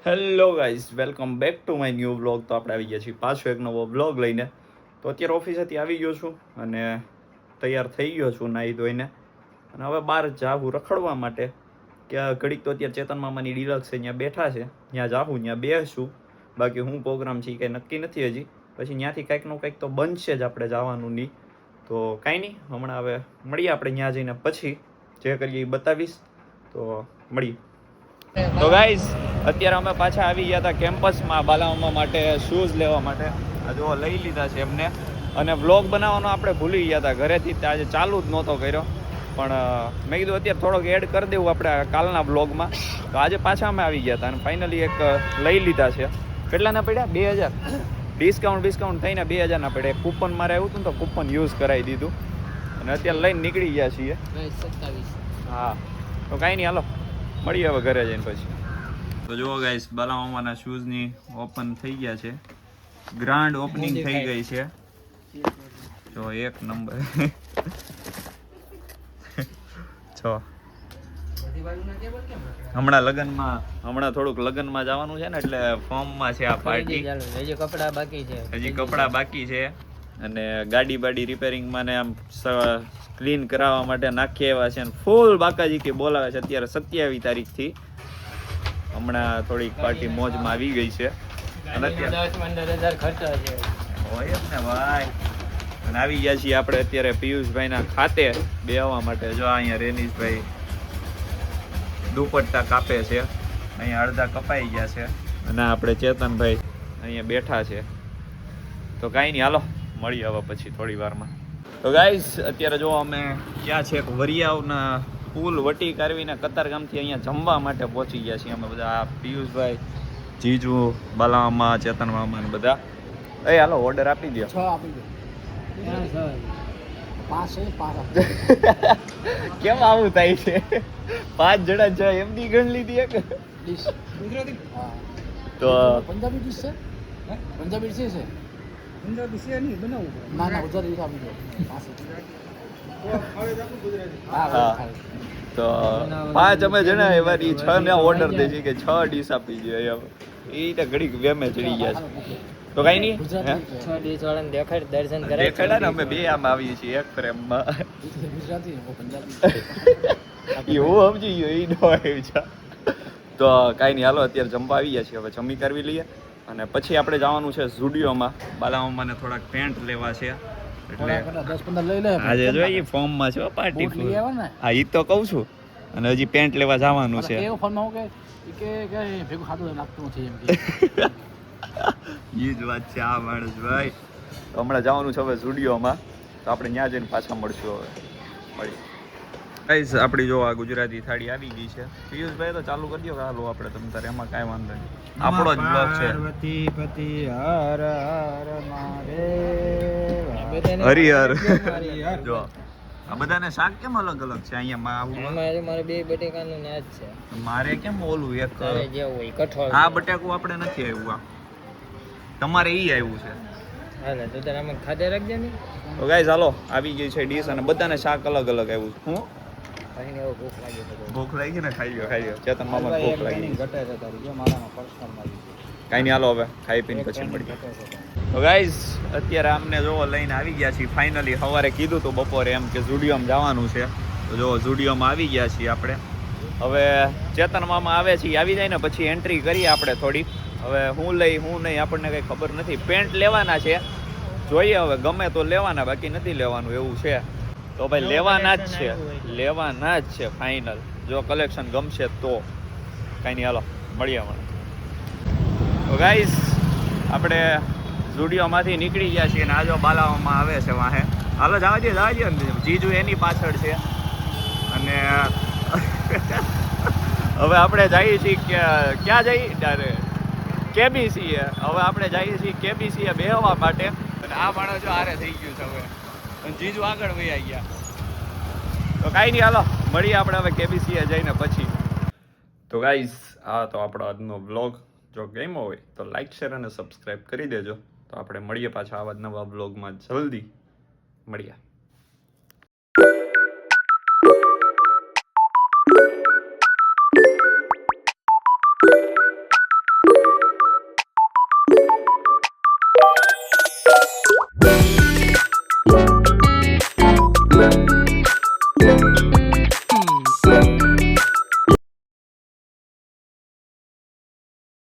Hello guys, welcome back to my new vlog. તો આપણે આવી ગયા છીએ પાછો એક નવો વ્લોગ લઈને. તો અત્યારે ઓફિસેથી આવી ગયો છું અને તૈયાર થઈ ગયો છું નાહી ધોઈને, અને હવે બહાર જાવું રખડવા માટે. કે ઘડીક તો અત્યારે ચેતન મામાની ડિલક્સ છે, ત્યાં બેઠા છે, ત્યાં જાવું, ત્યાં બેસું. બાકી હું પ્રોગ્રામ છે કંઈ નક્કી નથી હજી. પછી ત્યાંથી કંઈકનું કંઈક તો બનશે જ આપણે જવાનું નહીં. તો કાંઈ નહીં, હમણાં હવે મળીએ આપણે ત્યાં જઈને, પછી જે કરીએ એ બતાવીશ. તો મળીએ. તો ગાઈઝ, અત્યારે અમે પાછા આવી ગયા હતા કેમ્પસમાં બાલામામા માટે શૂઝ લેવા માટે. આ જો લઈ લીધા છે એમને. અને વ્લોગ બનાવવાનો આપણે ભૂલી ગયા હતા ઘરેથી, આજે ચાલુ જ નહોતો કર્યો. પણ મેં કીધું અત્યારે થોડોક એડ કરી દેવું આપણે કાલના વ્લોગમાં. તો આજે પાછા અમે આવી ગયા હતા અને ફાઇનલી એક લઈ લીધા છે. કેટલાના પડ્યા? 2000. ડિસ્કાઉન્ટ થઈને 2000ના પડ્યા. કૂપન મારે આવ્યું હતું ને, તો કૂપન યુઝ કરાવી દીધું અને અત્યારે લઈને નીકળી ગયા છીએ. 27. હા, તો કાંઈ નહીં, હાલો મળીએ હવે ઘરે જઈને પછી. તો જુઓ ગાઈસ, બાલામામાના શૂઝની ઓપન થઈ ગયા છે. ગ્રાન્ડ ઓપનિંગ થઈ ગઈ છે. જો એક નંબર. જો હમણાં થોડુંક લગ્નમાં જવાનું છે ને, એટલે ફોર્મમાં છે આ પાર્ટી. હજી કપડા બાકી છે અને ગાડી બાડી રિપેરિંગમાં ને આમ ક્લીન કરાવવા માટે નાખી આવ્યા છે. અને ફૂલ બાકાજી કે બોલાવે છે અત્યારે 27 તારીખથી. હમણાં થોડીક પાર્ટી મોજમાં આવી ગઈ છે અને અત્યારે 10-15 હજાર ખર્ચા છે હોય જ ને ભાઈ. અને આવી ગયા છીએ આપણે અત્યારે પિયુષભાઈના ખાતે બેહવા માટે. જો અહીંયા રેનીશભાઈ દુપટ્ટા કાપે છે, અહીંયા અડધા કપાઈ ગયા છે અને આપણે ચેતનભાઈ અહીંયા બેઠા છે. તો કાંઈ નહીં, હાલો મળીએ હવે પછી થોડી વારમાં. તો ગાઈઝ, અત્યારે જો અમે ક્યાં છે વરિયાવના પુલ વટી કારવીને કતારગામથી અહીંયા જમવા માટે પહોંચી ગયા છીએ અમે બધા. પિયુષભાઈ, જીજુ, બાલામામા, ચેતન મામા ને બધા. હાલો ઓર્ડર આપી દો. 6 આપી દો. કેમ આવું થાય છે? 5 જણા છે એમની ગણ લીધી એક. તો પંજાબી ડીશ છે. પંજાબી ડીશ છે. પંજાબી છે નહીં બનાવું. ના ગુજરાતી આપી દો. હા, તો 5 અમે જણા એવા 6 ને ઓર્ડર દે છે કે 6 ડીશ આપી દો. એ તો ઘડીક વેમે ચડી ગયા છે. તો કઈ નહીં, 6 ડીશ વાળાને દર્શન દેખાડ્યા ને અમે બે આમ આવીએ છીએ એક ફ્રેમમાં. ગુજરાતી પંજાબી એવું સમજી ગયો એ નો આવ્યું છે. તો કાંઈ નહીં, હાલો અત્યારે જમવા આવી ગયા છીએ. હવે જમી કરવી લઈએ અને પછી આપણે જવાનું છે ઝુડિયોમાં. બાલામામાને થોડાક પેન્ટ લેવા છે, એટલે 10-15 લઈ લે. આજે જો એ ફોર્મમાં છે પાર્ટી. હા, એ તો કહું છું. અને હજી પેન્ટ લેવા જવાનું છે. એ જ વાત છે આ માણસ ભાઈ. તો હમણાં જવાનું છે હવે ઝુડિયોમાં. તો આપણે ત્યાં જઈને પાછા મળશું. હવે મળીએ ગાઈસ. આપણી જો આ ગુજરાતી થાળી આવી ગઈ છે. પિયુષભાઈ તો ચાલુ કરી દો કે હાલો આપણે તમ તારે, એમાં કાંઈ વાંધો નહીં, આપણો જ બ્લોગ છે. હરિહર. જો આ બધાને શાક કેમ અલગ અલગ છે? અહીંયા મારે 2 બટેકાનું ને જ છે. મારે કેમ ઓલું એક જે હોય કઠોળ. આ બટેકું આપણે નથી આવ્યું, તમારે ઈ આવ્યું છે. હાલે તો તારે આમાં ખાધે રાખજે ને. તો ગાઈસ હાલો, આવી ગઈ છે ડીશ અને બધાને શાક અલગ અલગ આવ્યું છે. હું ભૂખ લાગી ને ખાઈ ગયો. ચેતન મામા ભૂખ લાગી. કાંઈ નહીં, હાલો હવે ખાઈ પીને પછી મળીએ. તો ગાઈઝ, અત્યારે આમને જોવો લઈને આવી ગયા છીએ ફાઇનલી. સવારે કીધું હતું બપોરે એમ કે ઝુડિયોમાં જવાનું છે. તો જો ઝુડિયોમાં આવી ગયા છીએ આપણે. હવે ચેતન મામા આવે છે, આવી જાય ને પછી એન્ટ્રી કરીએ આપણે થોડી. હવે હું નહીં આપણને કંઈ ખબર નથી. પેન્ટ લેવાના છે, જોઈએ હવે ગમે તો લેવાના, બાકી નથી લેવાનું એવું છે. તો ભાઈ લેવાના જ છે ફાઇનલ. જો કલેક્શન ગમશે તો. કાંઈ નહીં, હાલો મળીએ મને. તો ગાઈઝ, આપણે ઝુડિયોમાંથી નીકળી ગયા છીએ અને આ જો બાલામામા આવે છે વાહે. હાલો જવા દે. જીજુ એની પાછળ છે અને હવે આપણે જઈએ છીએ ક્યાં જઈએ? કેબીસીએ. હવે આપણે જઈએ છીએ કેબીસીએ બેહવા માટે. અને આ માણસ જો હારે થઈ ગયું છે હવે, અને જીજુ આગળ વહી ગયા. તો કાંઈ નહીં, હાલો મળીએ આપણે હવે કેબીસીએ જઈને પછી. તો ગાઈઝ, આ તો આપણો આજનો વ્લોગ. જો ગમ્યો હોય તો લાઈક, શેર અને સબસ્ક્રાઈબ કરી દેજો. તો આપણે મળીએ પાછા આવા નવા વ્લોગમાં. જલ્દી મળીએ.